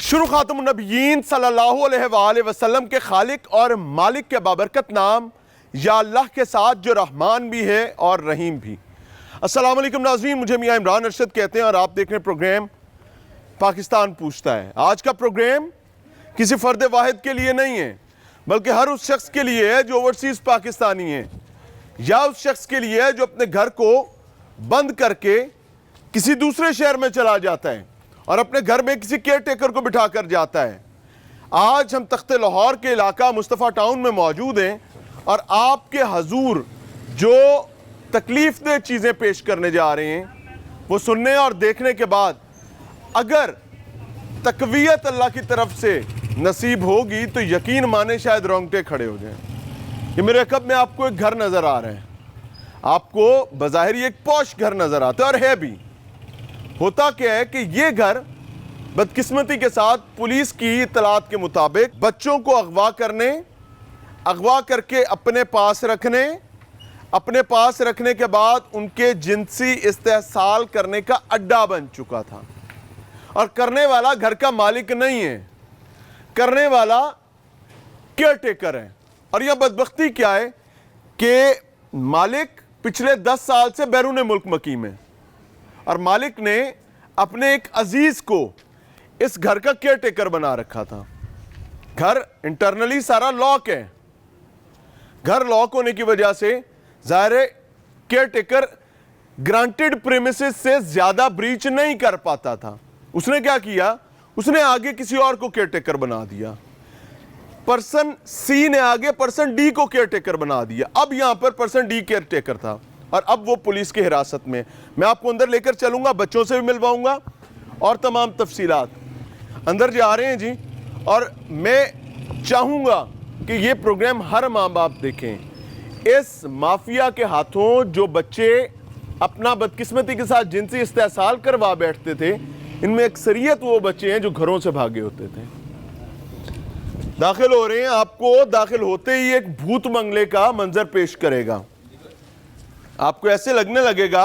شروع خاتم النبیین صلی اللہ علیہ وآلہ وسلم کے خالق اور مالک کے بابرکت نام یا اللہ کے ساتھ جو رحمان بھی ہے اور رحیم بھی۔ السلام علیکم ناظرین، مجھے میاں عمران ارشد کہتے ہیں اور آپ دیکھ رہے ہیں پروگرام پاکستان پوچھتا ہے۔ آج کا پروگرام کسی فرد واحد کے لیے نہیں ہے بلکہ ہر اس شخص کے لیے ہے جو اوورسیز پاکستانی ہے، یا اس شخص کے لیے ہے جو اپنے گھر کو بند کر کے کسی دوسرے شہر میں چلا جاتا ہے اور اپنے گھر میں کسی کیئر ٹیکر کو بٹھا کر جاتا ہے۔ آج ہم تخت لاہور کے علاقہ مصطفیٰ ٹاؤن میں موجود ہیں اور آپ کے حضور جو تکلیف دہ چیزیں پیش کرنے جا رہے ہیں وہ سننے اور دیکھنے کے بعد اگر تقویت اللہ کی طرف سے نصیب ہوگی تو یقین مانے شاید رونگٹے کھڑے ہو جائیں۔ یہ میرے عقب میں آپ کو ایک گھر نظر آ رہا ہے، آپ کو بظاہر ایک پوش گھر نظر آتا ہے اور ہے بھی۔ ہوتا کیا ہے کہ یہ گھر بدقسمتی کے ساتھ پولیس کی اطلاعات کے مطابق بچوں کو اغوا کر کے اپنے پاس رکھنے کے بعد ان کے جنسی استحصال کرنے کا اڈا بن چکا تھا، اور کرنے والا گھر کا مالک نہیں ہے، کرنے والا کیئر ٹیکر ہے۔ اور یہ بدبختی کیا ہے کہ مالک پچھلے 10 سال سے بیرون ملک مقیم ہے اور مالک نے اپنے ایک عزیز کو اس گھر کا کیئر ٹیکر بنا رکھا تھا۔ گھر انٹرنلی سارا لاک ہے، گھر لاک ہونے کی وجہ سے ظاہر ہے کیئر ٹیکر گرانٹیڈ پریمیسز سے زیادہ بریچ نہیں کر پاتا تھا۔ اس نے کیا کیا؟ اس نے آگے کسی اور کو کیئر ٹیکر بنا دیا۔ پرسن سی نے آگے پرسن ڈی کو کیئر ٹیکر بنا دیا۔ اب یہاں پر پرسن ڈی کیئر ٹیکر تھا اور اب وہ پولیس کی حراست میں۔ میں آپ کو اندر لے کر چلوں گا، بچوں سے بھی ملواؤں گا اور تمام تفصیلات۔ اندر جا رہے ہیں جی، اور میں چاہوں گا کہ یہ پروگرام ہر ماں باپ دیکھیں۔ اس مافیا کے ہاتھوں جو بچے اپنا بدقسمتی کے ساتھ جنسی استحصال کروا بیٹھتے تھے، ان میں اکثریت وہ بچے ہیں جو گھروں سے بھاگے ہوتے تھے۔ داخل ہو رہے ہیں، آپ کو داخل ہوتے ہی ایک بھوت بنگلے کا منظر پیش کرے گا۔ آپ کو ایسے لگنے لگے گا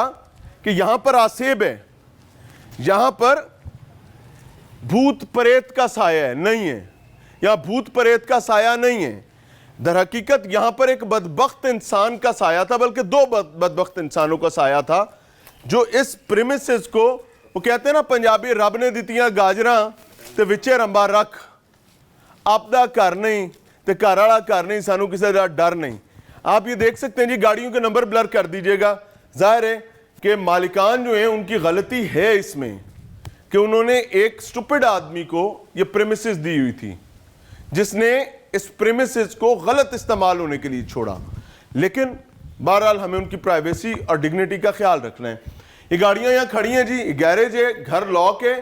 کہ یہاں پر آسیب ہے، یہاں پر بھوت پریت کا سایہ ہے۔ نہیں ہے، یہاں بھوت پریت کا سایہ نہیں ہے۔ در حقیقت یہاں پر ایک بدبخت انسان کا سایہ تھا، بلکہ دو بدبخت انسانوں کا سایہ تھا جو اس پریمیسز کو، وہ کہتے ہیں نا پنجابی، رب نے دیتیاں گاجراں تے وچے رمبا رکھ، آپدا کر نہیں تے گھر والا کر نہیں، سانو کسی دا ڈر نہیں۔ آپ یہ دیکھ سکتے ہیں جی، گاڑیوں کے نمبر بلر کر دیجئے گا۔ ظاہر ہے کہ مالکان جو ہیں ان کی غلطی ہے اس میں کہ انہوں نے ایک سٹوپڈ آدمی کو یہ پریمیسز دی ہوئی تھی جس نے اس پریمیسز کو غلط استعمال ہونے کے لیے چھوڑا، لیکن بہرحال ہمیں ان کی پرائیویسی اور ڈگنیٹی کا خیال رکھنا ہے۔ یہ گاڑیاں یہاں کھڑی ہیں جی، گیریج ہے، گھر لاک ہے۔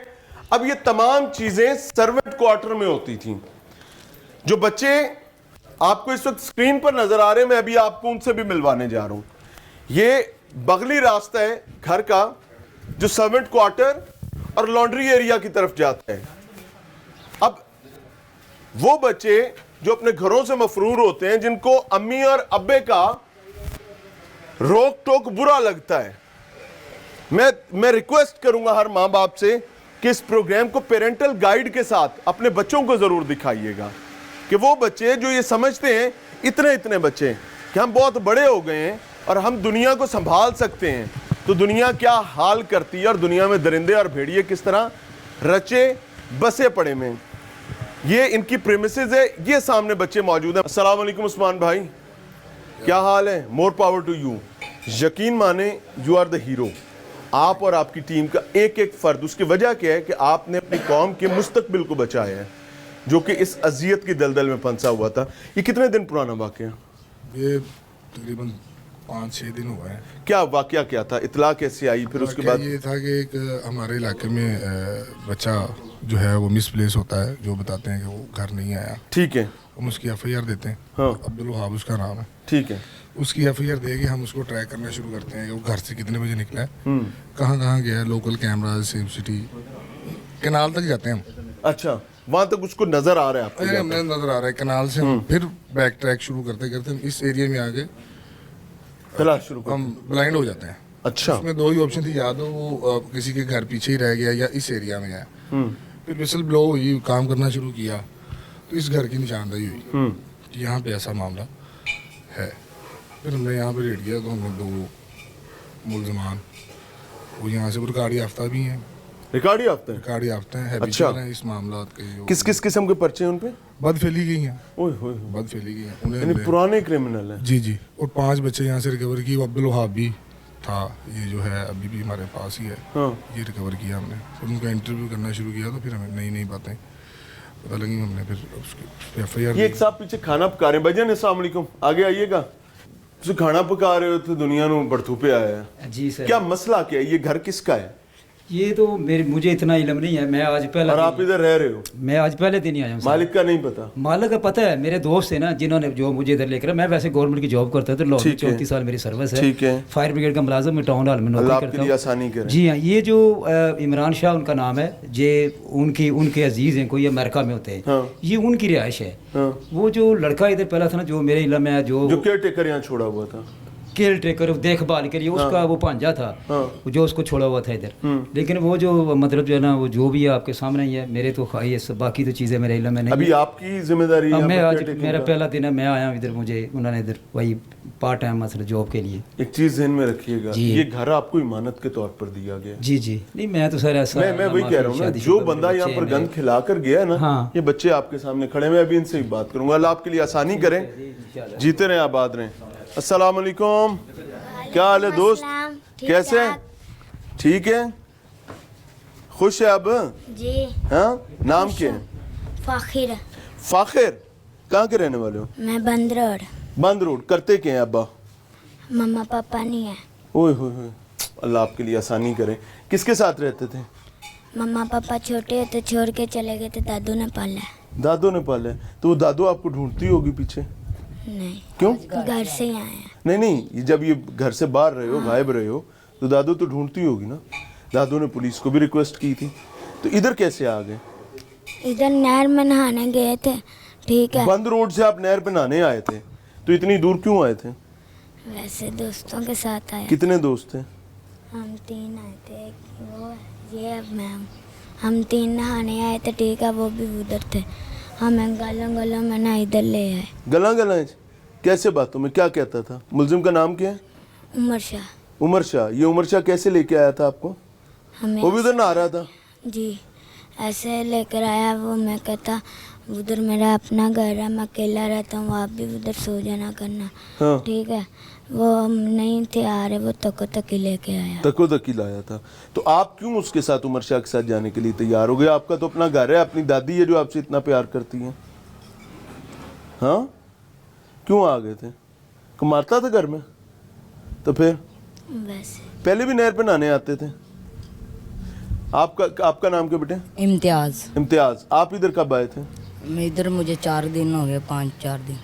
اب یہ تمام چیزیں سروینٹ کوارٹر میں ہوتی تھیں۔ جو بچے آپ کو اس وقت سکرین پر نظر آ رہے ہیں، میں ابھی آپ کو ان سے بھی ملوانے جا رہا ہوں۔ یہ بغلی راستہ ہے گھر کا جو سروینٹ کوارٹر اور لانڈری ایریا کی طرف جاتا ہے۔ اب وہ بچے جو اپنے گھروں سے مفرور ہوتے ہیں، جن کو امی اور ابے کا روک ٹوک برا لگتا ہے، میں ریکویسٹ کروں گا ہر ماں باپ سے کہ اس پروگرام کو پیرنٹل گائیڈ کے ساتھ اپنے بچوں کو ضرور دکھائیے گا، کہ وہ بچے جو یہ سمجھتے ہیں، اتنے بچے کہ ہم بہت بڑے ہو گئے ہیں اور ہم دنیا کو سنبھال سکتے ہیں، تو دنیا کیا حال کرتی ہے اور دنیا میں درندے اور بھیڑیے کس طرح رچے بسے پڑے میں۔ یہ ان کی پریمیسز ہے، یہ سامنے بچے موجود ہیں۔ السلام علیکم عثمان بھائی، کیا حال ہے؟ More power to you. یقین مانے یو آر دا ہیرو۔ آپ اور آپ کی ٹیم کا ایک فرد، اس کی وجہ کیا ہے کہ آپ نے اپنی قوم کے مستقبل کو بچایا ہے جو کہ اس اذیت کی دلدل میں پھنسا ہوا تھا۔ یہ کتنے دن پرانا واقعہ؟ یہ تقریباً 5-6 دن ہوا ہے۔ کیا واقعہ کیا تھا؟ اطلاع کیسے آئی؟ پھر اس کے بعد یہ تھا کہ ایک ہمارے علاقے میں بچہ جو ہے وہ مس پلیس ہوتا ہے، جو بتاتے ہیں کہ وہ گھر نہیں آیا۔ ٹھیک ہے، ہم اس کی ایف آئی آر دیتے ہیں۔ ہاں، عبدالوہاب اس کا نام ہے۔ ٹھیک ہے، اس کی ایف آئی آر دے کے ہم اس کو ٹریک کرنا شروع کرتے ہیں کہ وہ گھر سے کتنے بجے نکلا ہے، کہاں گیا ہے، local cameras, same city, canal تک جاتے ہیں ہم۔ اچھا، وہاں تک اس کو نظر آ رہا ہے آپ کو؟ ہمیں نظر آ رہا ہے کینال سے۔ ہم پھر بیک ٹریک شروع کرتے ہم اس ایریا میں آگے تلاش شروع کرتے ہم بلائنڈ ہو جاتے ہیں۔ اچھا، اس میں 2 ہی آپشن تھی، یا تو وہ کسی کے گھر پیچھے ہی رہ گیا یا اس ایریا میں ہے۔ फिर विसल ब्लो हुई, काम करना शुरू किया तो इस घर की निशानदेही हुई कि यहाँ पे ऐसा मामला है। फिर हमने यहाँ पे रेड किया तो हमने 2 मुलजमान वो यहाँ से रिकॉर्ड याफ्ता भी हैं, रिकॉर्ड याफ्ता है? रिकॉर्ड याफ्ता हैं, अच्छा। हैबिचुअल हैं इस मामला के। जो किस किस किस्म के पर्चे हैं उन पे? बद फैली गई हैं, ओए होए, बद फैली गई हैं यानी उन्हें। पुराने क्रिमिनल हैं। जी जी। और 5 बच्चे यहाँ से रिकवर की। वो अब्दुल वहाब भी था, ये जो है अभी भी हमारे पास ही है, हाँ। ये रिकवर किया हमने। फिर उनका इंटरव्यू करना शुरू किया तो फिर हमें नई नई बातें पता लगी। हमने फिर उसके FIR ये एक साहब पीछे खाना पका रहे हैं। भाईजान अस्सलाम वालेकुम, आगे आइएगा। ਤੁਸੀਂ खाना पका रहे हो तो दुनिया ਨੂੰ बड़थू पे आया है। जी सर। क्या मसला क्या है? ये घर किसका है? ये तो मुझे इतना इल्म नहीं है। मैं आज पहला और आप इधर रह रहे हो? मैं आज पहले दिन ही आया हूँ सर। मालिक का नहीं पता? मालिक का पता है, मेरे दोस्त है ना जिन्होंने जो मुझे इधर लेकर। मैं वैसे गवर्नमेंट की जॉब करता था लाहौर में, ठीक है। 34 साल मेरी सर्विस है। ठीक है। फायर ब्रिगेड का मुलाजिम में टाउन हॉल में अल्लाह नौकरी आपके करता लिए हूँ। आसानी करे। जी हाँ, ये जो इमरान शाह उनका नाम है, ये उनके अजीज हैं, कोई अमेरिका में होते हैं। हाँ। ये उनकी रिहाइश है। हाँ। वो जो लड़का इधर पहला था ना, जो मेरे इल्म में है, जो जो केयर टेकर यहाँ छोड़ा हुआ था, केयर टेकर देखभाल के लिए, उसका वो भांजा था हाँ। जो उसको छोड़ा हुआ था इधर। लेकिन वो जो मतलब जो है ना, वो जो भी है आपके सामने ही है। मेरे तो ये बाकी तो चीज़ें मेरे इल्म में नहीं अभी है। आपकी जिम्मेदारी अब है मैं यहाँ आज पर caretaking मेरा का। पहला दिन है, मैं आया हूँ इधर। मुझे उन्होंने इधर वही पार्ट टाइम मतलब जॉब के लिए। एक चीज ध्यान में रखिएगा, जी। ये घर आपको इमानत के तौर पर दिया गया है। जी जी। नहीं मैं तो सर ऐसा मैं वही कह रहा हूँ ना, जो बंदा यहाँ पर गंद खिला कर गया है ना, हाँ। ये बच्चे आपके सामने खड़े हैं। मैं अभी इनसे ही बात करूंगा। अल्लाह आपके लिए आसानी करें, जीते रहें, आबाद रहें। अस्सलाम वालेकुम, क्या हाल है दोस्त? कैसे हैं? ठीक है, खुश है अब? जी। हाँ, नाम क्या है? फाखिर। फाखिर, कहाँ के रहने वाले हो? मैं बंद रोड। बंद रोड। करते क्या हैं अब्बा? मम्मा पापा नहीं है। ओए होए होए, अल्लाह आपके लिए आसानी करे। किसके साथ रहते थे? मम्मा पापा छोटे होते छोड़ के चले गए थे, दादू ने पाला है। दादू ने पाला है? तो वो दादू आपको ढूंढती होगी पीछे? नहीं, क्यों? घर से ही आए हैं। नहीं, ये जब ये घर से बाहर रहे हो, गायब रहे हो, तो दादू तो ढूंढती होगी ना। दादू ने पुलिस को भी रिक्वेस्ट की थी, तो इधर कैसे आ गए? इधर नहर में नहाने गए थे, ठीक है। बंद रोड से आप नहर पे नहाने आए थे, तो इतनी दूर क्यों आए थे? वैसे दोस्तों के साथ आया। कितने दोस्त थे? हम 3 आए थे, एक वो है, ये अब मैं हूँ। हम 3 नहाने आए थे, ठीक है। वो भी उधर थे। हमें गलों गलों में ना इधर ले आए। गला गला कैसे बातों में? क्या कहता था? मुलजिम का नाम क्या है? उमर शाह। उमर शाह। ये उमर शाह कैसे लेके आया था आपको? हमें वो भी उधर नहा रहा था? जी, ऐसे लेकर आया। वो मैं कहता उधर मेरा अपना घर है, मैं अकेला रहता हूँ, आप भी उधर सो जाना करना, हाँ। ठीक है। वो हम नहीं थे आ रहे, वो तको तकी लेके आया। तको तकी लाया था। तो आप क्यों उसके साथ, उमर शाह के साथ जाने के लिए तैयार हो गए? आपका तो अपना घर है, अपनी दादी है जो आपसे इतना प्यार करती है। हाँ, क्यों आ गए थे? को मारता था घर में? तो फिर वैसे पहले भी नहर पे नहाने आते थे? आपका नाम क्या बेटे? इम्तियाज़। इम्तियाज। आप इधर कब आए थे? मैं इधर मुझे 4 दिन हो गए, 5-4 दिन।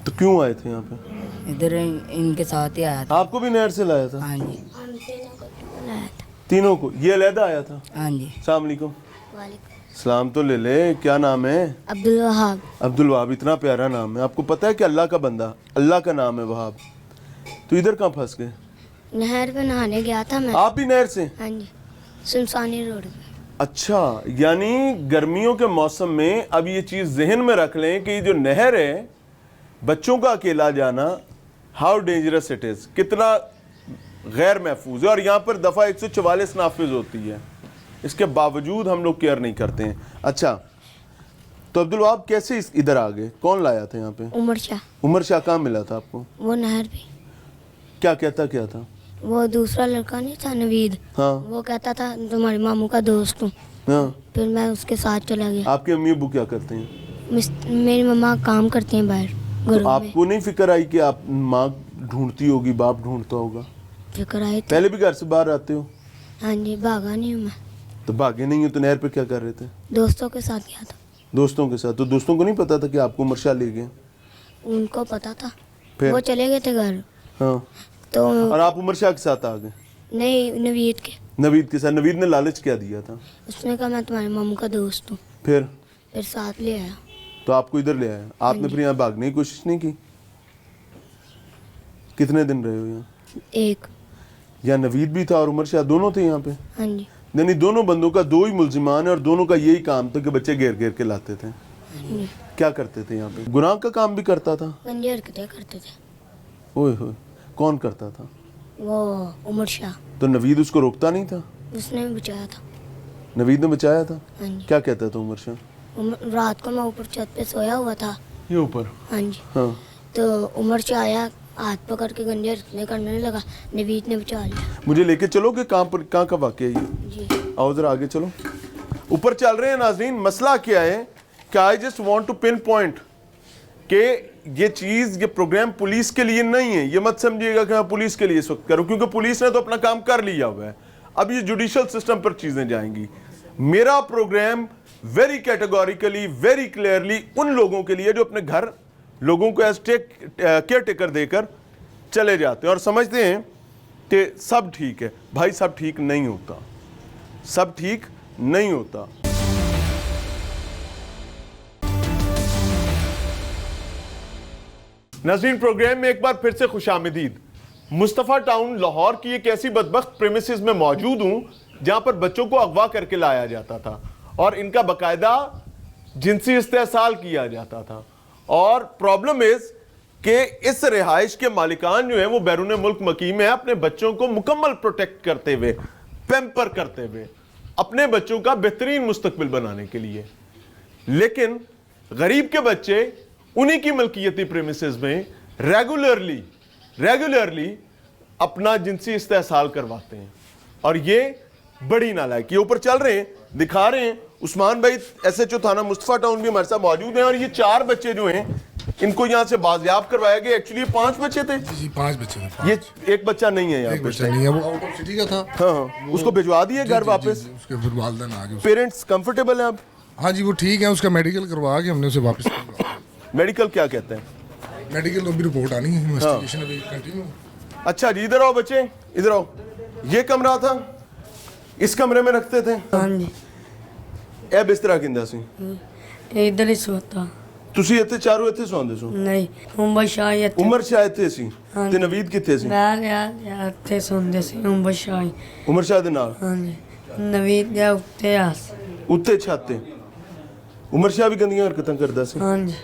तो क्यों आए थे यहाँ पे? इधर इनके साथ ही आया था। आपको भी नहर से लाया था? हाँ जी, हम तीनों को लाया था। तीनों को? ये अलहदा आया था? हाँ जी। अस्सलाम वालेकुम। वालेकुम। सलाम तो ले ले। क्या नाम है? अब्दुल वहाब। अब्दुल वहाब। इतना प्यारा नाम है। आपको पता है कि अल्लाह का बंदा, अल्लाह का नाम है वहाब। तो इधर कहाँ फंस गए? नहर पे नहाने गया था मैं। आप भी नहर से? हाँ जी, सुनसानी रोड पे। अच्छा, यानी गर्मियों के मौसम में अब ये चीज़ जहन में रख लें कि जो नहर है, बच्चों का अकेला जाना, हाउ डेंजरस इट इज़, कितना गैर महफूज है। और यहाँ पर दफ़ा 144 नाफिज होती है, इसके बावजूद हम लोग केयर नहीं करते हैं। अच्छा, तो अब्दुल वहाब कैसे इधर आ गए? कौन लाया था यहाँ पे? उमर शाह। उमर शाह कहाँ मिला था आपको? वो नहर पे। क्या कहता क्या था? वो दूसरा लड़का नहीं था, नवीद, हाँ वो कहता था तुम्हारे मामू का दोस्त हूँ। हाँ। फिर मैं उसके साथ चला गया। आपके अम्मी अब्बू क्या करते हैं? मेरी मम्मा काम करती हैं बाहर तो घरों में। आपको नहीं फिक्र आई कि आप माँ ढूंढती होगी, बाप ढूंढता होगा? फिक्र आई थी। पहले भी घर से बाहर आते हो? हाँ जी, भागा नहीं हूँ मैं, तो भागे नहीं हो तो नहर पे क्या कर रहे थे? दोस्तों के साथ गया था। दोस्तों के साथ? तो दोस्तों को नहीं पता था कि आपको उमर शाह ले गए? उनको पता था, फिर? वो चले गए थे घर। हाँ। तो और आप उमर शाह के साथ आ गए? नहीं, नवीद के। नवीद के साथ? नवीद ने लालच क्या दिया था? उसने कहा मैं तुम्हारे मामू का दोस्त हूँ, फिर साथ ले आया। तो आपको इधर ले आया? आपने फिर यहाँ भागने की कोशिश नहीं की? कितने दिन रहे हो यहाँ? एक। यहाँ नवीद भी था और उमर शाह दोनों थे यहाँ पे? हाँ जी। یعنی دونوں بندوں کا دو ہی ملزمان ہے اور دونوں کا یہی کام تھا کہ بچے گھیر گھیر کے لاتے تھے. کیا کرتے تھے یہاں پہ؟ گناہ کا کام بھی کرتا تھا؟ گندی حرکتیں کرتے تھے. اوئے ہوئے. کون کرتا تھا؟ وہ عمر شاہ. تو نوید اس کو روکتا نہیں تھا؟ اس نے بھی بچایا تھا. نوید نے بچایا تھا. ہاں جی. کیا کہتا تھا عمر شاہ؟ رات کو میں اوپر چھت پہ سویا ہوا تھا. یہ اوپر. ہاں جی. ہاں. تو عمر شاہ آیا, ہاتھ پکڑ کے گندی حرکتیں کرنے لگا. نوید نے بچا لیا. مجھے لے کے چلو کہ کہاں کا واقعہ ہے یہ؟ جی. آؤ ذرا آگے چلو. اوپر چل رہے ہیں ناظرین. مسئلہ کیا ہے کہ I just want to pinpoint کہ یہ چیز, یہ پروگرام پولیس کے لیے نہیں ہے. یہ مت سمجھیے گا کہ ہاں پولیس کے لیے اس وقت کرو, کیونکہ پولیس نے تو اپنا کام کر لیا ہوا ہے. اب یہ جوڈیشل سسٹم پر چیزیں جائیں گی. میرا programme very categorically, very clearly ان لوگوں کے لیے جو اپنے گھر لوگوں کو ایز کیئر ٹیکر دے کر چلے جاتے ہیں اور سمجھتے ہیں کہ سب ٹھیک ہے. بھائی سب ٹھیک نہیں ہوتا, سب ٹھیک نہیں ہوتا. ناظرین پروگرام میں ایک بار پھر سے خوش آمدید. مصطفیٰ ٹاؤن لاہور کی ایک ایسی بدبخت پریمیسز میں موجود ہوں جہاں پر بچوں کو اغوا کر کے لایا جاتا تھا اور ان کا باقاعدہ جنسی استحصال کیا جاتا تھا. اور پرابلم از کہ اس رہائش کے مالکان جو ہیں وہ بیرون ملک مقیم ہیں, اپنے بچوں کو مکمل پروٹیکٹ کرتے ہوئے, پیمپر کرتے ہوئے, اپنے بچوں کا بہترین مستقبل بنانے کے لیے. لیکن غریب کے بچے انہی کی ملکیتی پریمیسز میں ریگولرلی اپنا جنسی استحصال کرواتے ہیں. اور یہ بڑی نالائکی. اوپر چل رہے ہیں, دکھا رہے ہیں. عثمان بھائی ایس ایچ او تھانہ مصطفیٰ ٹاؤن بھی ہمارے ساتھ موجود ہیں. اور یہ 4 بچے جو ہیں ان کو یہاں سے بازیاب کروایا گیا. ایکچولی یہ 5 بچے تھے. جی 5 بچے تھے. یہ ایک بچہ نہیں ہے یہاں ایک پہ. بچہ نہیں ہے, وہ آؤٹ آف سٹی کا تھا. ہاں, اس کو بھجوا دیے گھر واپس. اس کے پھر والدین آ گئے. پیرنٹس کمفرٹیبل ہیں اب؟ ہاں جی وہ ٹھیک ہے. اس کا میڈیکل کروا کے ہم نے اسے واپس کروا. میڈیکل کیا کہتے ہیں؟ میڈیکل ابھی رپورٹ آنی ہے, انویسٹیگیشن ابھی کنٹینیو. اچھا جی ادھر آؤ بچے, ادھر آؤ. یہ کمرہ تھا, اس کمرے میں رکھتے تھے. ہاں جی. اے بستر کیندا سی؟ ادھر ہی سوتا. ਤੁਸੀਂ ਇੱਥੇ ਚਾਰੋਂ ਇੱਥੇ ਸੌਂਦੇ ਸੋ? ਨਹੀਂ ਉਮਰ ਸ਼ਾਹ ਇੱਥੇ. ਉਮਰ ਸ਼ਾਹ ਇੱਥੇ ਸੀ ਤੇ ਨਵੀਦ ਕਿੱਥੇ ਸੀ? ਮੈਂ ਇੱਥੇ ਸੌਂਦੇ ਸੀ ਉਮਰ ਸ਼ਾਹ. ਉਮਰ ਸ਼ਾਹ ਦੇ ਨਾਲ? ਹਾਂਜੀ. ਨਵੀਦ ਦੇ ਉੱਤੇ ਆਸ. ਉੱਤੇ ਛੱਤ ਤੇ? ਉਮਰ ਸ਼ਾਹ ਵੀ ਗੰਦੀਆਂ ਹਰਕਤਾਂ ਕਰਦਾ ਸੀ? ਹਾਂਜੀ.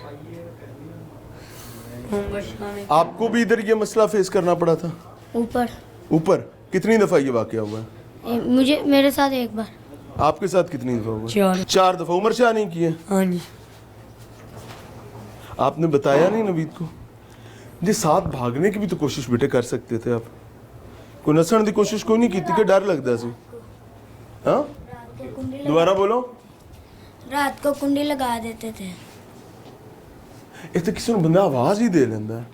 ਉਮਰ ਸ਼ਾਹ ਨੇ. आपको भी इधर ये मसला फेस करना पड़ा था? ऊपर कितनी दफा ये वाकया हुआ है? मुझे मेरे साथ एक बार. आपके साथ कितनी दफा हुआ? 4. 4 दफा. उमर शाह नहीं किए? हाँ जी. आपने बताया नहीं नवीद को? जी साथ भागने की भी तो कोशिश बेटे कर सकते थे आप. कोई नसण की कोशिश कोई नहीं की थी कि डर लगता सी? हाँ दोबारा बोलो. रात को कुंडी लगा देते थे. ਇਹ ਤਾਂ ਕਿਸੇ ਨੂੰ ਬੰਦਾ ਆਵਾਜ਼ ਹੀ ਦੇ ਲੈਂਦਾ ਹੈ.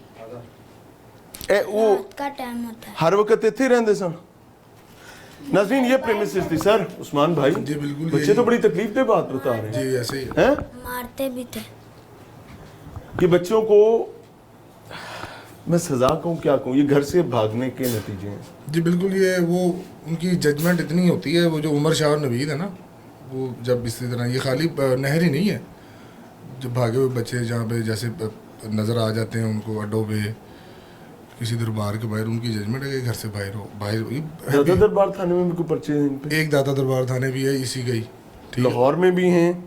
ਇਹ ਉਹ रात का टाइम होता है. हर वक्त ਇੱਥੇ ਹੀ ਰਹਿੰਦੇ ਸਨ. नाज़रीन ये प्रेमिसेस थी सर. उस्मान भाई जी बिल्कुल. बच्चे तो बड़ी तकलीफ दे बात बता रहे हैं. जी ऐसे ही हैं? मारते भी थे. ये बच्चों को मैं सजा कहूँ क्या कहूँ, ये घर से भागने के नतीजे हैं. जी बिल्कुल. ये वो उनकी जजमेंट इतनी होती है, वो जो उमर शाह और नवीद है ना, वो जब इसी तरह, ये खाली नहर ही नहीं है, जो भागे हुए बच्चे जहाँ पे जैसे नज़र आ जाते हैं उनको अड्डों पे, किसी दरबार के बाहर, उनकी जजमेंट है कि घर से बाहर हो. दादा दरबार थाने में भी कोई पर्चे हैं इन पे? एक दाता दरबार थाने भी है इसी का ही. लाहौर में भी हैं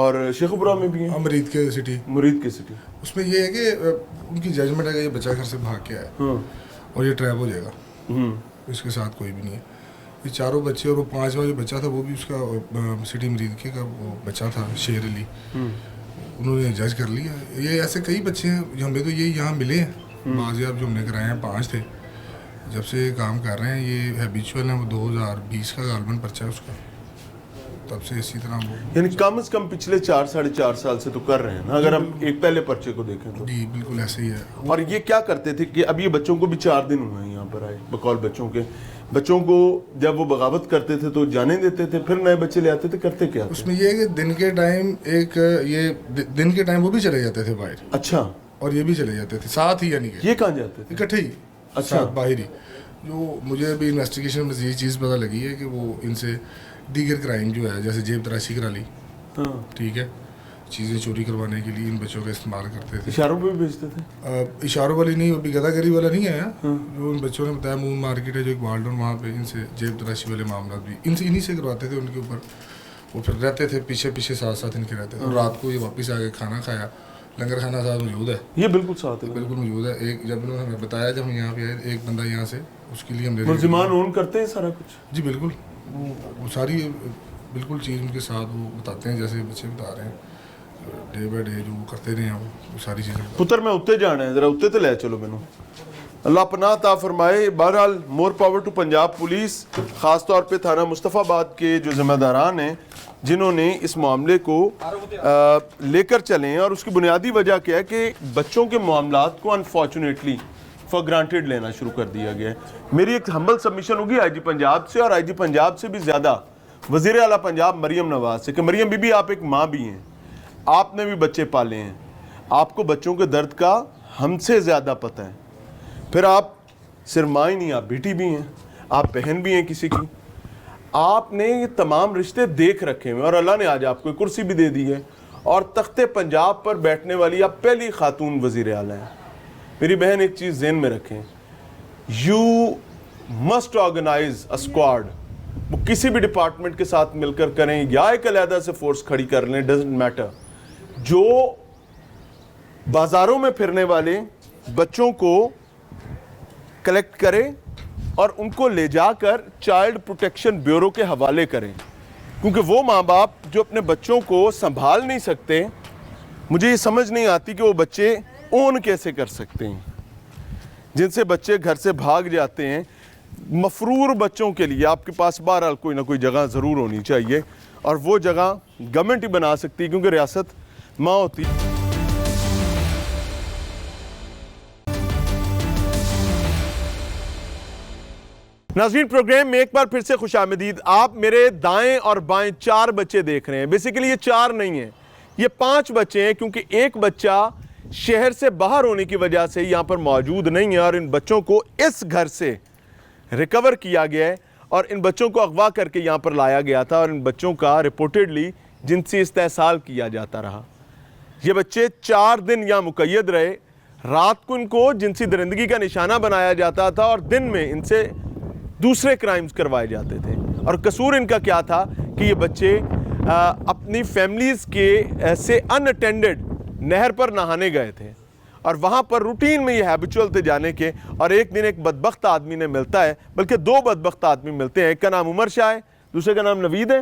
और शेखपुरा में भी हैं. मुरीद के सिटी. मुरीद की सिटी. उसमें ये है कि उनकी जजमेंट है कि ये बच्चा घर से भाग के आया और ये ट्रैप हो जाएगा, इसके साथ कोई भी नहीं है. ये 4 बच्चे और वो 5वां जो बच्चा था वो भी उसका सिटी मुरीद के का वो बच्चा था, शेर अली. उन्होंने जज कर लिया. ये ऐसे कई बच्चे हैं जो हमें तो ये यहाँ मिले हैं. बाजियाब जो हमने कराए हैं 5 थे. जब से ये काम कर रहे हैं, ये हैबिचुअल हैं. वो 2020 का गालबन पर्चा है उसका, तब से इसी तरह वो. यानी कम से कम पिछले 4-4.5 साल से तो कर रहे हैं ना, अगर हम एक पहले पर्चे को देखें तो. जी बिल्कुल ऐसे ही है. और ये क्या करते थे कि अब ये बच्चों को भी 4 दिन हुए हैं यहाँ पर आए बकौल बच्चों के. बच्चों को जब वो बगावत करते थे तो जाने देते थे, फिर नए बच्चे ले आते थे. करते क्या थे? उसमें ये है कि दिन के टाइम दिन के टाइम वो भी चले जाते थे बाहर. अच्छा. और ये भी चले जाते थे साथ ही, यानी कि ये कहाँ जाते थे? इकट्ठे ही. अच्छा. बाहर ही. जो मुझे अभी इन्वेस्टिगेशन में ये चीज़ पता लगी है कि वो इनसे दीगर क्राइम जो है, जैसे जेब तराशी करा ली, ठीक है, चीज़ें चोरी करवाने के लिए इन बच्चों का इस्तेमाल करते थे। इशारों पे भी भेजते थे? इशारों वाली नहीं, अभी गदागरी वाला नहीं आया। जो उन बच्चों ने बताया, मून मार्केट है जो एक वार्डन, वहाँ पे इनसे जेब तलाशी वाले मामला भी इन्हीं से करवाते थे उनके ऊपर। वो फिर रहते थे पीछे पीछे, साथ साथ इनके रहते थे। और रात को ये वापस आके खाना खाया, लंगर खाना साथ मौजूद है, ये बिल्कुल साथ है, बिल्कुल मौजूद है। एक जब इन्होंने हमें बताया, जब हम यहाँ पे आए, एक बंदा यहाँ से, उसके लिए हमने मुलजिमान ओन करते हैं सारा कुछ? जी बिल्कुल, वो सारी बिल्कुल चीज़ उनके साथ वो बताते हैं, जैसे बच्चे बता रहे हैं, डे बाय डे जो वो करते रहे हैं वो सारी चीज़ें। पुत्र मैं उत्ते जाना है, जरा उत्ते तो ले चलो मैनू, अल्लाह पनाह ता फरमाए। बहरहाल more power to Punjab police, ख़ास तौर पे थाना मुस्तफ़ाबाद के जो ज़िम्मेदारान हैं जिन्होंने इस मामले को लेकर चले हैं। और उसकी बुनियादी वजह क्या है कि बच्चों के मामलात को अनफॉर्चुनेटली फॉर ग्रांटेड लेना शुरू कर दिया गया है। मेरी एक हम्बल सबमिशन होगी आईजी पंजाब से, और आईजी पंजाब से भी ज़्यादा वज़ीर आला पंजाब मरियम नवाज़ से, कि मरियम बीबी आप एक माँ भी हैं, आपने भी बच्चे पाले हैं, आपको बच्चों के दर्द का हमसे ज़्यादा पता है। फिर आप सिर्फ माँ ही नहीं, आप बेटी भी हैं, आप बहन भी हैं किसी की, आपने ये तमाम रिश्ते देख रखे हैं और अल्लाह ने आज आपको कुर्सी भी दे दी है और तख्ते पंजाब पर बैठने वाली आप पहली खातून वज़ीर आला हैं। मेरी बहन एक चीज़ ज़हन में रखें, you must organise a squad. वो किसी भी डिपार्टमेंट के साथ मिलकर करें या एक अलहदा से फोर्स खड़ी कर लें, डजंट मैटर। जो बाज़ारों में फिरने वाले बच्चों को कलेक्ट करें और उनको ले जाकर चाइल्ड प्रोटेक्शन ब्यूरो के हवाले करें, क्योंकि वो माँ बाप जो अपने बच्चों को संभाल नहीं सकते, मुझे ये समझ नहीं आती कि वो बच्चे ओन कैसे कर सकते हैं, जिनसे बच्चे घर से भाग जाते हैं। मफरूर बच्चों के लिए आपके पास बहरहाल कोई ना कोई जगह ज़रूर होनी चाहिए, और वो जगह गवर्नमेंट ही बना सकती है, क्योंकि रियासत माँ होती है। नाज़रीन, प्रोग्राम में एक बार फिर से खुशामदीद। आप मेरे दाएं और बाएं 4 बच्चे देख रहे हैं। बेसिकली ये 4 नहीं है, ये 5 बच्चे हैं, क्योंकि एक बच्चा शहर से बाहर होने की वजह से यहाँ पर मौजूद नहीं है, और इन बच्चों को इस घर से रिकवर किया गया है और इन बच्चों को अगवा करके यहाँ पर लाया गया था, और इन बच्चों का रिपोर्टेडली जिनसी इस्तेहसाल किया जाता रहा। ये बच्चे 4 दिन यहाँ मुक़य्यद रहे। रात को इनको जिनसी दरिंदगी का निशाना बनाया जाता था और दिन में इनसे दूसरे क्राइम्स करवाए जाते थे। और कसूर इनका क्या था कि ये बच्चे अपनी फैमिलीज़ के से अनअटेंडेड नहर पर नहाने गए थे, और वहाँ पर रूटीन में ये हैबिचुअल थे जाने के। और एक दिन एक बदबख्त आदमी ने मिलता है, बल्कि 2 बदबख्त आदमी मिलते हैं, एक का नाम उमर शाह है, दूसरे का नाम नवीद है।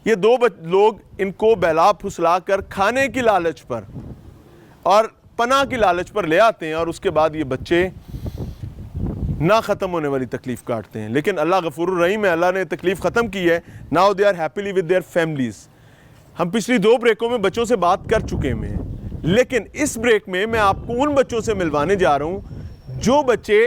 ये 2 लोग इनको बहला फुसला कर खाने की लालच पर और पनाह की लालच पर ले आते हैं, और उसके बाद ये बच्चे ना ख़त्म होने वाली तकलीफ़ काटते हैं। लेकिन अल्लाह गफूरुर रहीम है, अल्लाह ने तकलीफ़ ख़त्म की है। Now they are happily with their families. हम पिछली 2 ब्रेकों में बच्चों से बात कर चुके हैं, लेकिन इस ब्रेक में मैं आपको उन बच्चों से मिलवाने जा रहा हूँ जो बच्चे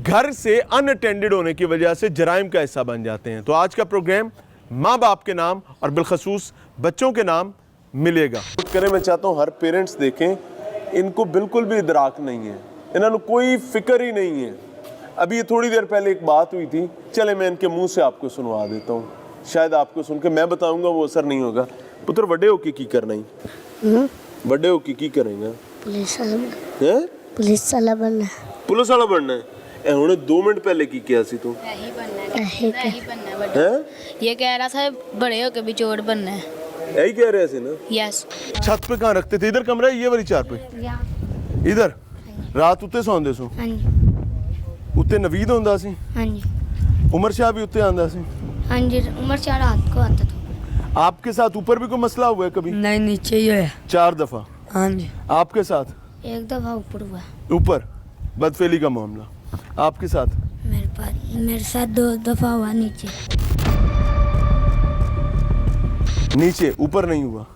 घर से अनअटेंडेड होने की वजह से जराइम का हिस्सा बन जाते हैं। तो आज का प्रोग्राम माँ बाप के नाम और बिलखसूस बच्चों के नाम मिलेगा। करें, मैं चाहता हूँ हर पेरेंट्स देखें, इनको बिल्कुल भी इदराक नहीं है, इन्होंने कोई फिक्र ही नहीं है। अभी ये थोड़ी देर पहले एक बात हुई थी, चले मैं इनके मुंह से आपको सुनवा देता हूँ, शायद आपको सुन के मैं बताऊंगा वो असर नहीं होगा। पुत्र वड्डे होके की करना ही, वड्डे होके की करेंगे? पुलिस वाला हैं? पुलिस वाला बनना पुलिस वाला बनना है। ए हुणे 2 मिनट पहले की किया सी तू? यही बनना है हैं? ये कह रहा था बड़े होके भी चोर बनना है। यही कह रहे थे ना? यस। छत पे कहाँ रखते थे? इधर कमरा है, ये वाली 4 पे इधर रात उत्ते सौंदे सो? हाँ जी, उत्ते नवीद होंदा सी, हाँ जी, उमर शाह भी उत्ते आंदा सी। हाँ जी। उमर शाह रात को आता था। आपके साथ ऊपर भी कोई मसला हुआ है कभी? नहीं, नीचे ही है। 4 दफा? हाँ जी। आपके साथ? एक दफ़ा ऊपर हुआ। ऊपर बदफेली का मामला। आपके साथ? मेरे साथ 2 दफ़ा हुआ नीचे। नीचे, ऊपर नहीं हुआ?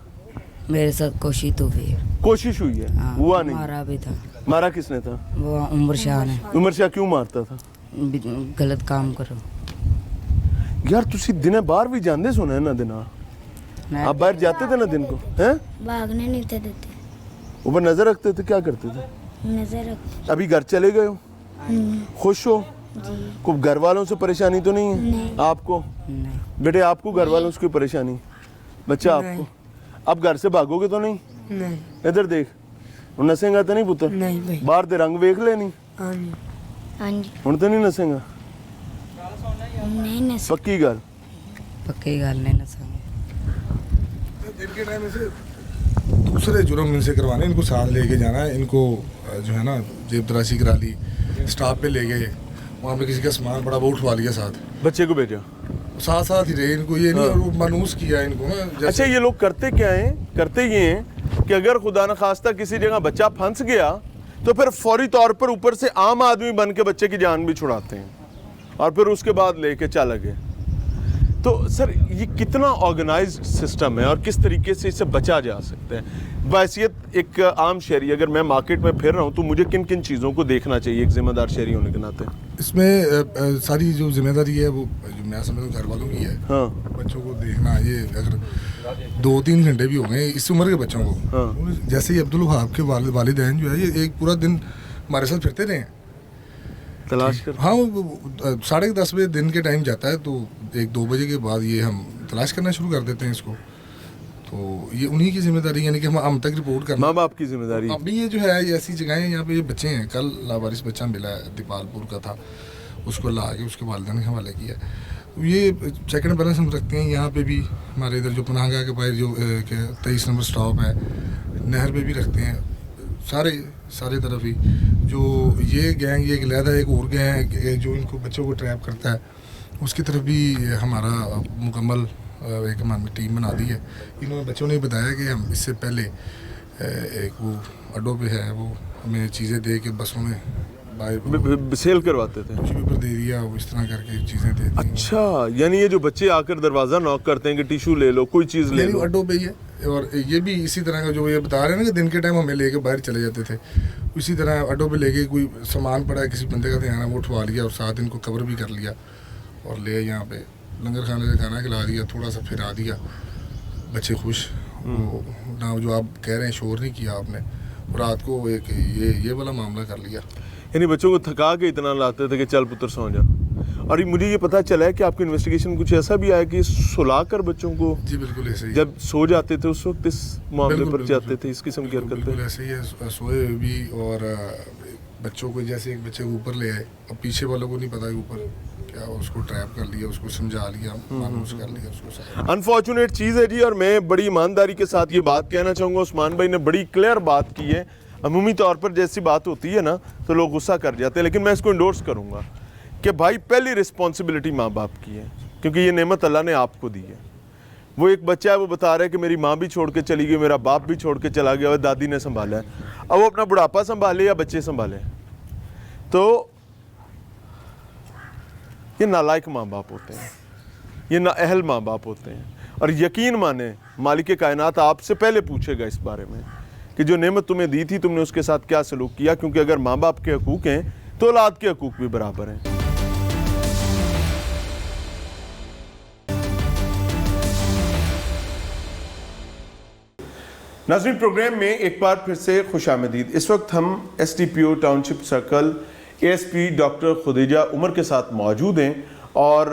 मेरे साथ कोशिश तो हुई। कोशिश हुई है, हाँ, हुआ नहीं। मारा भी था। मारा किसने था? वो उमर शाह ने। उमर शाह क्यों मारता था? गलत काम करो। यार तुसी दिने बाहर भी जाते सुना है ना दिना? आप बाहर जाते थे ना दिन को? हैं? भागने नहीं थे देते, ऊपर नजर रखते थे, क्या करते थे? नजर रखते। अभी घर चले गए हो, खुश हो? को घर वालों से परेशानी तो नहीं है? नहीं। आपको? नहीं। बेटे आपको घर वालों से कोई परेशानी? बच्चा आपको? अब घर से भागोगे तो नहीं? नहीं इधर देख, नसेगा तो नहीं पुत्र? नहीं भाई बाहर दे रंग वेख ले नहीं, हाँ जी हाँ जी हुण तो नहीं नसेगा? नहीं नस पक्की गल? पक्की गल नहीं नसांगे। दिन के टाइम से दूसरे जुर्म इनसे करवाने, इनको साथ लेके जाना है, इनको जो है ना जेब तराशी करा ली, स्टाफ पे ले गए, वहाँ पे किसी का सामान बड़ा बहुत उठवा लिया, साथ बच्चे को भेजा? साथ साथ ही रहे, इनको ये नहीं और वो मानूस किया इनको ना। अच्छा, जैसे ये लोग करते क्या हैं? करते ये हैं कि अगर खुदा न खास्ता किसी जगह बच्चा फंस गया तो फिर फौरी तौर पर ऊपर से आम आदमी बन के बच्चे की जान भी छुड़ाते हैं और फिर उसके बाद लेके चला गए। तो सर ये कितना ऑर्गेनाइज्ड सिस्टम है और किस तरीके से इससे बचा जा सकता है? बहैसियत एक आम शहरी अगर मैं मार्केट में फिर रहा हूँ तो मुझे किन किन चीज़ों को देखना चाहिए एक जिम्मेदार शहरी होने के नाते? इसमें सारी जो जिम्मेदारी है वो जो मैं समझता हूँ घर वालों की है। हाँ बच्चों को देखना, ये अगर 2-3 घंटे भी हो गए इस उम्र के बच्चों को, हाँ। जैसे ही अब्दुल वहाब के वालिदैन जो है ये एक पूरा दिन हमारे साथ फिरते रहे हैं। तलाश कर। हाँ, वो 10:30 बजे दिन के टाइम जाता है, तो 1-2 बजे के बाद ये हम तलाश करना शुरू कर देते हैं इसको। तो ये उन्हीं की जिम्मेदारी, यानी कि हम तक रिपोर्ट करना। माँ बाप की जिम्मेदारी। अभी ये जो है ये ऐसी जगह है, यहाँ पे ये बच्चे हैं, कल लावारिस बच्चा मिला है, दीपालपुर का था, उसको ला के उसके वालिदैन के हवाले किया। तो ये चेक एंड बैलेंस हम रखते हैं यहाँ पे भी, हमारे इधर जो पनाहगाह के बाहर जो 23 नंबर स्टॉप है, नहर पे भी रखते हैं, सारे तरफ ही। जो ये गैंग, ये एक लहदा एक और गैंग है जो इनको बच्चों को ट्रैप करता है, उसकी तरफ भी हमारा मुकम्मल एक हमारी टीम बना दी है। इन्होंने बच्चों ने बताया कि हम इससे पहले एक वो अड्डों पे है, वो हमें चीज़ें दे के बसों में बाहर सेल करवाते थे। टिश्यू पेपर दे दिया, वो इस तरह करके चीज़ें दे दी। अच्छा, यानी ये जो बच्चे आकर दरवाज़ा नॉक करते हैं कि टिश्यू ले लो, कोई चीज़ ले लो, अड्डों पे ही है। और ये भी इसी तरह का जो ये बता रहे हैं ना कि दिन के टाइम हमें लेके बाहर चले जाते थे, इसी तरह अड्डों पे लेके कोई सामान पड़ा है किसी बंदे का ध्यान है, वो उठवा लिया और साथ इनको कवर भी कर लिया और ले यहाँ पे लंगर खाने से खाना खिला दिया, थोड़ा सा फिरा दिया, बच्चे खुश। वो ना जो आप कह रहे हैं शोर नहीं किया आपने, रात को एक ये वाला मामला कर लिया। यानी बच्चों को थका के इतना लाते थे कि चल पुत्र सो जा। और मुझे ये पता चला है कि आपकी इन्वेस्टिगेशन कुछ ऐसा भी आया कि सुलाकर बच्चों को, जी बिल्कुल ऐसे ही, जब सो जाते थे उस वक्त इस मामले पर जाते थे, इस किस्म की हरकत बिल्कुल ऐसे ही है। सोए हुए भी और बच्चों को, जैसे एक बच्चे को ऊपर ले आए, अब पीछे वालों को नहीं पता कि ऊपर क्या, उसको ट्रैप कर लिया, उसको समझा लिया, मानूस कर लिया उसको। अनफॉर्चुनेट चीज़ है जी। और मैं बड़ी ईमानदारी के साथ ये बात कहना चाहूँगा, उस्मान भाई ने बड़ी क्लियर बात की है। अमूमी तौर पर जैसी बात होती है ना तो लोग गुस्सा कर जाते हैं, लेकिन मैं इसको इंडोर्स करूँगा कि भाई पहली रिस्पॉन्सिबिलिटी माँ बाप की है, क्योंकि ये नेमत अल्लाह ने आपको दी है। वो एक बच्चा है, वो बता रहा है कि मेरी माँ भी छोड़ के चली गई, मेरा बाप भी छोड़ के चला गया और दादी ने संभाला है। अब वो अपना बुढ़ापा संभाले या बच्चे संभाले, तो ये नालायक माँ बाप होते हैं, ये नाअहल माँ बाप होते हैं। और यकीन माने मालिक कायनात आपसे पहले पूछेगा इस बारे में कि जो नेमत तुम्हें दी थी तुमने उसके साथ क्या सलूक किया, क्योंकि अगर माँ बाप के हकूक़ हैं तो औलाद के हकूक़ भी बराबर हैं। नाज़रीन, प्रोग्राम में एक बार फिर से खुशामदीद। इस वक्त हम SDPO township circle ASP doctor Khadija Umar के साथ मौजूद हैं और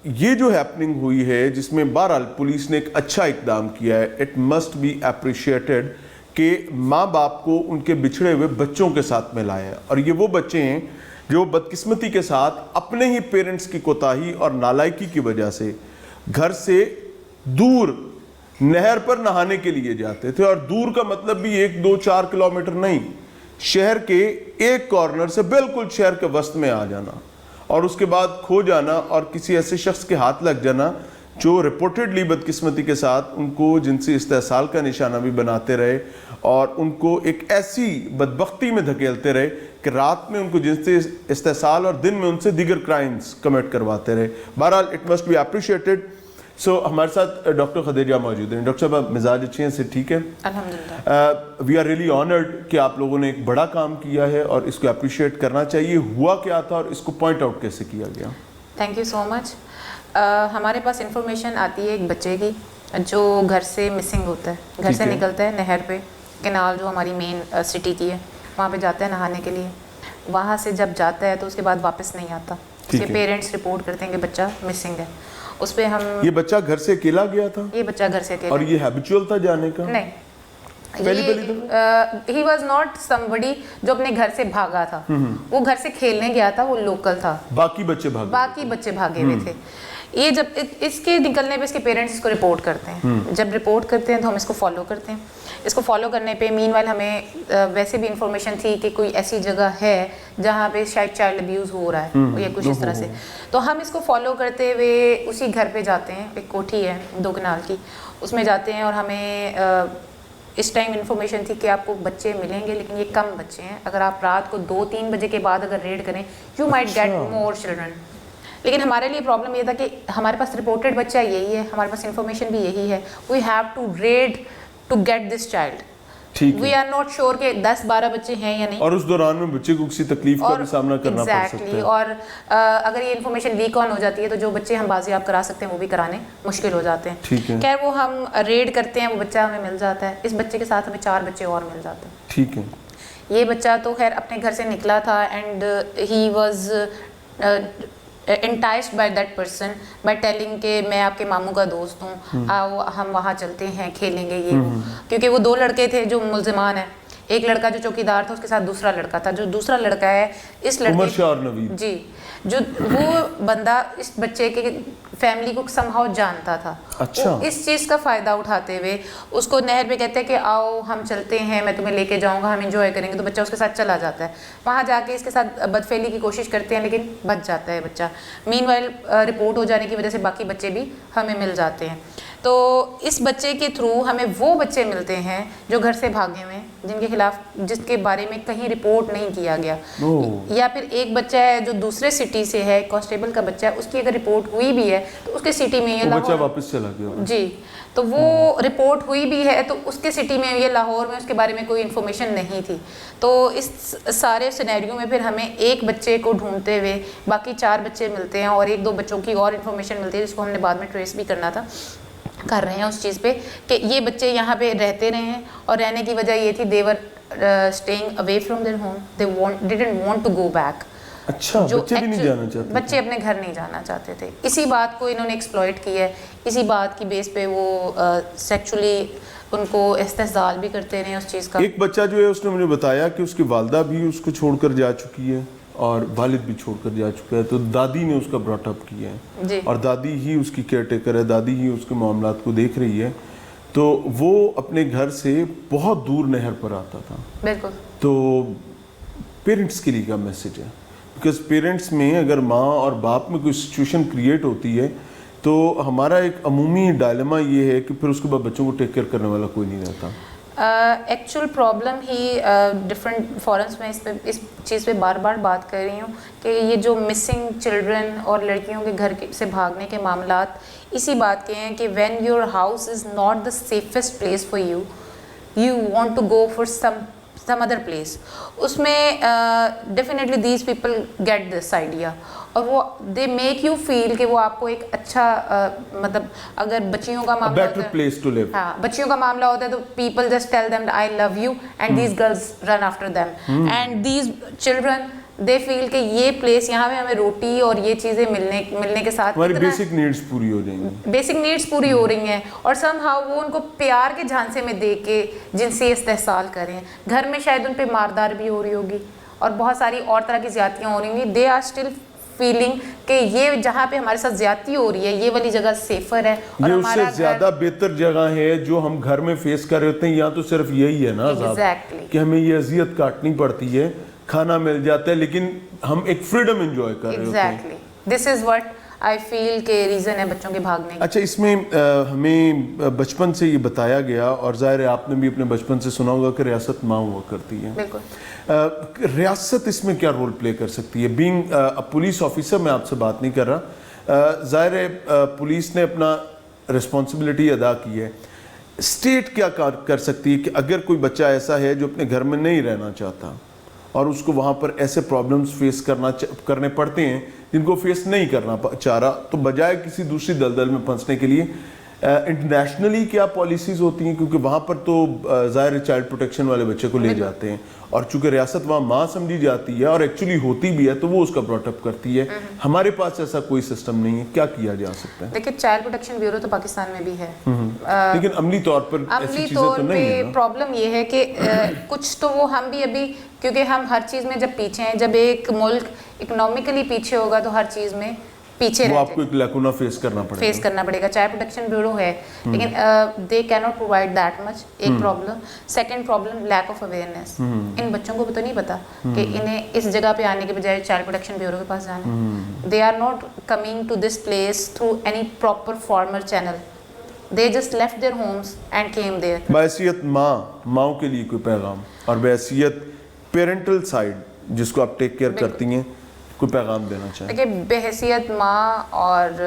ये जो हैपनिंग हुई है जिसमें बहरहाल पुलिस ने एक अच्छा इकदाम किया है, इट मस्ट बी अप्रिशिएटेड कि माँ बाप को उनके बिछड़े हुए बच्चों के साथ में लाया है। और ये वो बच्चे हैं जो बदकिस्मती के साथ अपने ही पेरेंट्स की कोताही और नालायकी की वजह से घर से दूर नहर पर नहाने के लिए जाते थे। और दूर का मतलब भी 1-2-4 किलोमीटर नहीं, शहर के एक कॉर्नर से बिल्कुल शहर के वस्त में आ जाना और उसके बाद खो जाना और किसी ऐसे शख्स के हाथ लग जाना जो रिपोर्टेडली बदकिस्मती के साथ उनको जिनसी इस्तेहसाल का निशाना भी बनाते रहे और उनको एक ऐसी बदबख्ती में धकेलते रहे कि रात में उनको जिनसी इस्तेहसाल और दिन में उनसे दीगर क्राइम्स कमिट करवाते रहे। बहरहाल इट मस्ट बी अप्रिशिएटेड। सो हमारे साथ डॉक्टर खुदीजा मौजूद हैं। डॉक्टर साहब, मिजाज अच्छे हैं, से ठीक है? अल्हम्दुलिल्लाह। वी आर रियली ऑनर्ड कि आप लोगों ने एक बड़ा काम किया है और इसको अप्रिशिएट करना चाहिए। हुआ क्या था और इसको पॉइंट आउट कैसे किया गया? Thank you so much. हमारे पास इंफॉर्मेशन आती है एक बच्चे की जो घर से मिसिंग होता है, घर से निकलता है, नहर पे कैनाल जो हमारी मेन सिटी की है वहाँ पे जाता है नहाने के लिए। वहाँ से जब जाता है तो उसके बाद वापस नहीं आता। उसके पेरेंट्स रिपोर्ट करते हैं कि बच्चा मिसिंग है। اس پہ ہم یہ بچہ گھر سے اکیلا گیا تھا یہ بچہ گھر سے اور یہ ہیبیچول تھا جانے کا؟ نہیں پہلی ہی واز ناٹ سمبڈی جو اپنے گھر سے بھاگا تھا, وہ گھر سے کھیلنے گیا تھا, وہ لوکل تھا, باقی بچے بھاگے ہوئے تھے. یہ جب اس کے نکلنے پہ اس کے پیرنٹس اس کو رپورٹ کرتے ہیں, جب رپورٹ کرتے ہیں تو ہم اس کو فالو کرتے ہیں. اس کو فالو کرنے پہ مین وائل ہمیں ویسے بھی انفارمیشن تھی کہ کوئی ایسی جگہ ہے جہاں پہ شاید چائلڈ ابیوز ہو رہا ہے یا کچھ اس طرح سے, تو ہم اس کو فالو کرتے ہوئے اسی گھر پہ جاتے ہیں. ایک کوٹھی ہے 2 کنال کی, اس میں جاتے ہیں اور ہمیں اس ٹائم انفارمیشن تھی کہ آپ کو بچے ملیں گے لیکن یہ کم بچے ہیں, اگر آپ رات کو 2-3 بجے کے بعد اگر ریڈ کریں you might get more children. لیکن ہمارے لیے پرابلم یہ تھا کہ ہمارے پاس رپورٹڈ بچہ یہی ہے, ہمارے پاس انفارمیشن بھی یہی ہے, we have to read to get this child. We are not sure کہ 10-12 بچے ہیں یا نہیں, اور اس دوران میں بچے کو کسی تکلیف کا بھی سامنا کرنا پڑ سکتا ہے. اور اگر یہ انفارمیشن ویک آن ہو جاتی ہے تو جو بچے ہم بازیاب کرا سکتے ہیں وہ بھی کرانے مشکل ہو جاتے ہیں. خیر وہ ہم ریڈ کرتے ہیں, وہ بچہ ہمیں مل جاتا ہے. اس بچے کے ساتھ ہمیں 4 بچے اور مل جاتے ہیں. ٹھیک ہے. یہ بچہ تو خیر اپنے گھر سے نکلا تھا and he was enticed by that person by telling کہ میں آپ کے ماموں کا دوست ہوں, آؤ ہم وہاں چلتے ہیں, کھیلیں گے یہ. کیونکہ وہ 2 لڑکے تھے جو ملزمان ہیں, ایک لڑکا جو چوکیدار تھا اس کے ساتھ دوسرا لڑکا تھا, جو دوسرا لڑکا ہے اس لڑکے جی جو وہ بندہ اس بچے کے فیملی کو سم ہاؤ جانتا تھا. اچھا. اس چیز کا فائدہ اٹھاتے ہوئے اس کو نہر پہ کہتے ہیں کہ آؤ ہم چلتے ہیں, میں تمہیں لے کے جاؤں گا, ہم انجوائے کریں گے. تو بچہ اس کے ساتھ چلا جاتا ہے, وہاں جا کے اس کے ساتھ بدفعلی کی کوشش کرتے ہیں لیکن بچ جاتا ہے بچہ. مین وائل رپورٹ ہو جانے کی وجہ سے باقی بچے بھی ہمیں مل جاتے ہیں. تو اس بچے کے تھرو ہمیں وہ بچے ملتے ہیں جو گھر سے بھاگے ہوئے ہیں, جن کے خلاف جس کے بارے میں کہیں رپورٹ نہیں کیا گیا, یا پھر ایک بچہ ہے جو دوسرے سٹی سے ہے, کانسٹیبل کا بچہ ہے, اس کی اگر رپورٹ ہوئی بھی ہے تو اس کے سٹی میں یہ بچہ واپس چلا گیا جی, تو وہ رپورٹ ہوئی بھی ہے تو اس کے سٹی میں یہ لاہور میں اس کے بارے میں کوئی انفارمیشن نہیں تھی. تو اس سارے سینیریو میں پھر ہمیں ایک بچے کو ڈھونڈتے ہوئے باقی 4 بچے ملتے ہیں اور 1-2 بچوں کی اور انفارمیشن ملتی ہے جس کو ہم نے بعد میں ٹریس بھی کرنا تھا, کر رہے ہیں اس چیز پہ کہ یہ بچے یہاں پہ رہتے رہے ہیں. اور رہنے کی وجہ یہ تھی they were staying away from their home, they didn't want to go back. اچھا, بچے بھی نہیں جانا چاہتے, بچے اپنے گھر نہیں جانا چاہتے تھے. اسی بات کو انہوں نے ایکسپلوئٹ کیا ہے, اسی بات کی بیس پہ وہ سیکچولی ان کو استحصال بھی کرتے رہے اس چیز کا. ایک بچہ جو ہے اس نے مجھے بتایا کہ اس کی والدہ بھی اس کو چھوڑ کر جا چکی ہے اور والد بھی چھوڑ کر جا چکا ہے, تو دادی نے اس کا براٹ اپ کیا ہے اور دادی ہی اس کی کیئر ٹیکر ہے, دادی ہی اس کے معاملات کو دیکھ رہی ہے. تو وہ اپنے گھر سے بہت دور نہر پر آتا تھا. بالکل. تو پیرنٹس کے لیے کیا میسج ہے, بیکاز پیرنٹس میں اگر ماں اور باپ میں کوئی سچویشن کریٹ ہوتی ہے تو ہمارا ایک عمومی ڈائلما یہ ہے کہ پھر اس کے بعد بچوں کو ٹیک کیئر کرنے والا کوئی نہیں رہتا. ایکچوئل پرابلم ہی ڈفرینٹ فورمس میں اس چیز پہ بار بار بات کر رہی ہوں کہ یہ جو مسنگ چلڈرن اور لڑکیوں کے گھر سے بھاگنے کے معاملات اسی بات کے ہیں کہ when your house is not the safest place for you, you want to go for some other place. اس میں definitely these people get this idea اور وہ دے میک یو فیل کہ وہ آپ کو ایک اچھا مطلب اگر بچیوں کا معاملہ بیٹر پلیس ٹو لیو, ہاں بچیوں کا معاملہ ہوتا ہے تو people just tell them I love you and these girls run after them and these children they feel کہ یہ پلیس یہاں پہ ہمیں روٹی اور یہ چیزیں ملنے کے ساتھ ہماری بیسک نیڈز پوری ہو جائیں گی, بیسک نیڈز پوری ہو رہی ہیں اور سم ہاؤ وہ ان کو پیار کے جھانسے میں دے کے جنسی استحصال کریں. گھر میں شاید ان پہ ماردار بھی ہو رہی ہوگی اور بہت ساری اور طرح کی زیادتیاں ہو رہی ہوں گی. دے آر اسٹل فیلنگ کہ یہ جہاں پہ ہمارے ساتھ زیادتی ہو رہی ہے یہ والی جگہ سیفر ہے اور یہ اس سے زیادہ بہتر جگہ ہے جو ہم گھر میں فیس کر رہے ہوتے ہیں. یہاں تو صرف یہی ہے نا کہ ہمیں یہ اذیت کاٹنی پڑتی ہے, کھانا مل جاتا ہے لیکن ہم ایک فریڈم انجوائے کر رہے ہوتے ہیں. Exactly this is what I فیل کہ ریزن ہے بچوں کے بھاگنے. اچھا, اس میں ہمیں بچپن سے یہ بتایا گیا اور ظاہر ہے آپ نے بھی اپنے بچپن سے سنا ہوگا کہ ریاست ماں ہوا کرتی ہے. بالکل. ریاست اس میں کیا رول پلے کر سکتی ہے؟ بینگ پولیس آفیسر میں آپ سے بات نہیں کر رہا, ظاہر ہے پولیس نے اپنا رسپانسبلٹی ادا کی ہے. اسٹیٹ کیا کر سکتی ہے کہ اگر کوئی بچہ ایسا ہے جو اپنے گھر میں نہیں رہنا چاہتا اور اس کو وہاں پر ایسے پرابلمز فیس کرنے پڑتے ہیں جن کو فیس نہیں کرنا چاہ رہا, تو بجائے کسی دوسری دلدل میں پھنسنے کے لیے انٹرنیشنلی کیا پالیسیز ہوتی ہیں؟ کیونکہ وہاں پر تو ظاہر چائلڈ پروٹیکشن والے بچے کو لے جاتے ہیں اور چونکہ ریاست وہاں ماں سمجھی جاتی ہے اور ایکچولی ہوتی بھی ہے تو وہ اس کا براٹ اپ کرتی ہے. ہمارے پاس ایسا کوئی سسٹم نہیں ہے, کیا کیا جا سکتا ہے؟ دیکھیں چائلڈ پروٹیکشن بیورو تو پاکستان میں بھی ہے, لیکن عملی طور پر ایسی عملی چیزیں طور تو نہیں پہ ہیں نا. پرابلم یہ ہے کہ کچھ تو وہ ہم بھی ابھی, کیونکہ ہم ہر چیز میں جب پیچھے ہیں, جب ایک ملک اکنامکلی پیچھے ہوگا تو ہر چیز میں پیچھے وہ رہ آپ کو ایک لیکونہ فیس کرنا پڑے گا. چائلڈ پروٹیکشن بیورو ہے لیکن دے کی ناٹ پرووائڈ دیٹ مچ, ایک problem. Second problem lack of awareness. ان بچوں کو بھی تو نہیں پتا کہ انہیں اس جگہ پہ آنے کے بجائے چائلڈ پروٹیکشن بیورو کے پاس جانا ہے. They are not coming to this place through any proper formal channel. They just left their homes and came there. بحیثیت ماؤں کے لیے کوئی پیغام, اور بحیثیت پیرنٹل سائڈ جس کو آپ ٹیک کیئر کرتی ہیں, کوئی پیغام دینا چاہیں؟ دیکھیں بحیثیت ماں اور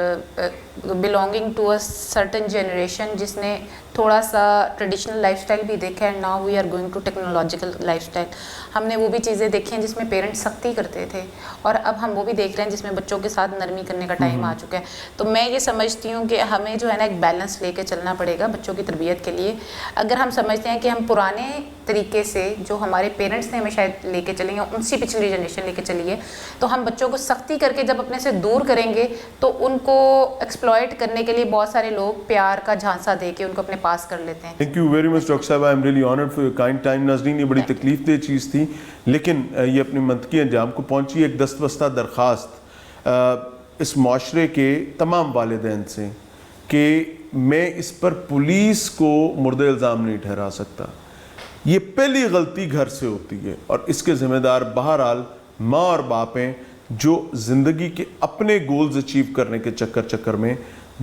belonging to a certain generation جس نے تھوڑا سا ٹریڈیشنل لائف اسٹائل بھی دیکھا ہے, now we are going to technological life style. ہم نے وہ بھی چیزیں دیکھی ہیں جس میں پیرنٹس سختی کرتے تھے, اور اب ہم وہ بھی دیکھ رہے ہیں جس میں بچوں کے ساتھ نرمی کرنے کا ٹائم آ چکا ہے. تو میں یہ سمجھتی ہوں کہ ہمیں جو ہے نا ایک بیلنس لے کے چلنا پڑے گا بچوں کی تربیت کے لیے. اگر ہم سمجھتے ہیں کہ ہم پرانے طریقے سے جو ہمارے پیرنٹس نے ہمیں شاید لے کے چلیں گے, ان سے پچھلی جنریشن لے کے چلیے, تو ہم بچوں کو سختی کر کے جب اپنے سے دور کریں گے تو ان کو ایکسپلائٹ کرنے کے لیے بہت سارے لوگ پیار کا جھانسا دے کے ان کو اپنے پاس کر لیتے ہیں. Thank you very much doctor صاحب, I am really honoured for your kind time. ناظرین, یہ بڑی تکلیف دہ چیز تھی لیکن یہ اپنی منطقی انجام کو پہنچی. ایک دستبستہ درخواست اس معاشرے کے تمام والدین سے کہ میں اس پر پولیس کو مرد الزام نہیں ٹھہرا سکتا. یہ پہلی غلطی گھر سے ہوتی ہے اور اس کے ذمہ دار بہرحال ماں اور باپ ہیں جو زندگی کے اپنے گولز اچیو کرنے کے چکر میں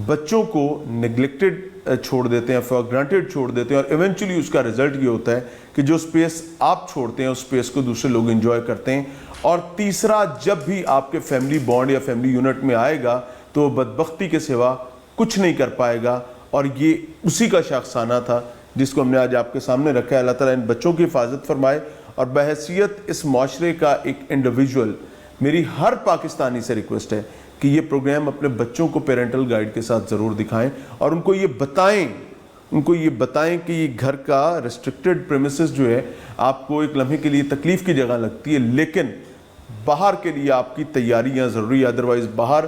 بچوں کو نیگلیکٹڈ چھوڑ دیتے ہیں, فار گرانٹیڈ چھوڑ دیتے ہیں, اور ایونچولی اس کا رزلٹ یہ ہوتا ہے کہ جو سپیس آپ چھوڑتے ہیں اس سپیس کو دوسرے لوگ انجوائے کرتے ہیں. اور تیسرا, جب بھی آپ کے فیملی بانڈ یا فیملی یونٹ میں آئے گا تو وہ بدبختی کے سوا کچھ نہیں کر پائے گا, اور یہ اسی کا شاخسانہ تھا جس کو ہم نے آج آپ کے سامنے رکھا ہے. اللہ تعالیٰ ان بچوں کی حفاظت فرمائے, اور بحیثیت اس معاشرے کا ایک انڈیویجول میری ہر پاکستانی سے ریکویسٹ ہے کہ یہ پروگرام اپنے بچوں کو پیرنٹل گائیڈ کے ساتھ ضرور دکھائیں, اور ان کو یہ بتائیں کہ یہ گھر کا ریسٹرکٹڈ پریمیسز جو ہے آپ کو ایک لمحے کے لیے تکلیف کی جگہ لگتی ہے, لیکن باہر کے لیے آپ کی تیاریاں ضروری ہے. ادروائز باہر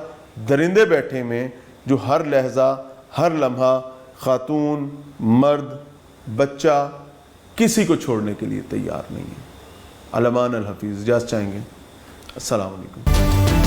درندے بیٹھے میں جو ہر لحظہ ہر لمحہ خاتون, مرد, بچہ کسی کو چھوڑنے کے لیے تیار نہیں ہے. علمان الحفیظ اجازت چاہیں گے. السلام علیکم.